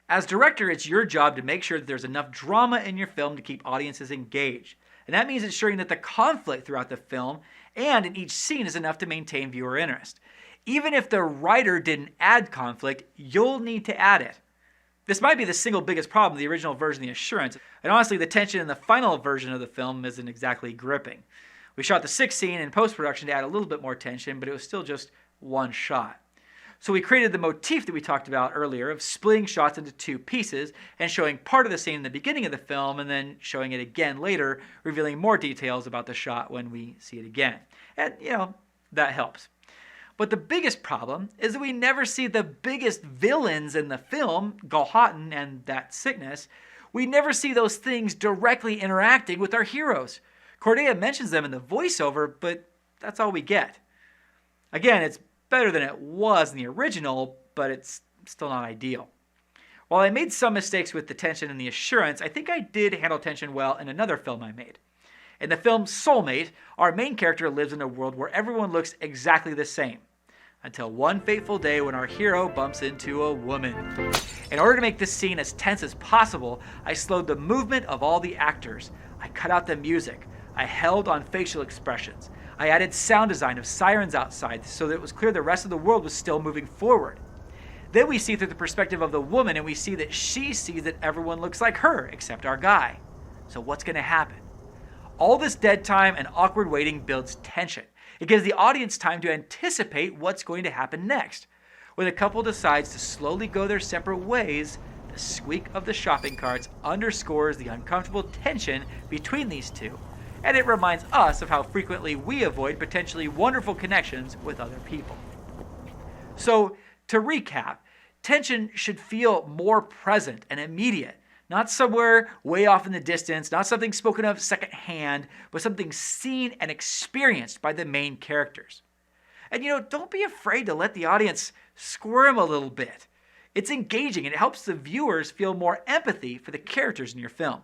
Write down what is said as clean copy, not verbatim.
As director, it's your job to make sure that there's enough drama in your film to keep audiences engaged. And that means ensuring that the conflict throughout the film and in each scene is enough to maintain viewer interest. Even if the writer didn't add conflict, you'll need to add it. This might be the single biggest problem with the original version of The Assurance, and honestly the tension in the final version of the film isn't exactly gripping. We shot the 6th scene in post-production to add a little bit more tension, but it was still just one shot. So we created the motif that we talked about earlier of splitting shots into 2 pieces and showing part of the scene in the beginning of the film and then showing it again later, revealing more details about the shot when we see it again. And, that helps. But the biggest problem is that we never see the biggest villains in the film, Galhatan and that sickness. We never see those things directly interacting with our heroes. Cordelia mentions them in the voiceover, but that's all we get. Again, it's better than it was in the original, but it's still not ideal. While I made some mistakes with the tension in The Assurance, I think I did handle tension well in another film I made. In the film Soulmate, our main character lives in a world where everyone looks exactly the same. Until one fateful day when our hero bumps into a woman. In order to make this scene as tense as possible, I slowed the movement of all the actors. I cut out the music. I held on facial expressions. I added sound design of sirens outside so that it was clear the rest of the world was still moving forward. Then we see through the perspective of the woman and we see that she sees that everyone looks like her except our guy. So what's going to happen? All this dead time and awkward waiting builds tension. It gives the audience time to anticipate what's going to happen next. When the couple decides to slowly go their separate ways, the squeak of the shopping carts underscores the uncomfortable tension between these two, and it reminds us of how frequently we avoid potentially wonderful connections with other people. So, to recap, tension should feel more present and immediate. Not somewhere way off in the distance, not something spoken of secondhand, but something seen and experienced by the main characters. And don't be afraid to let the audience squirm a little bit. It's engaging and it helps the viewers feel more empathy for the characters in your film.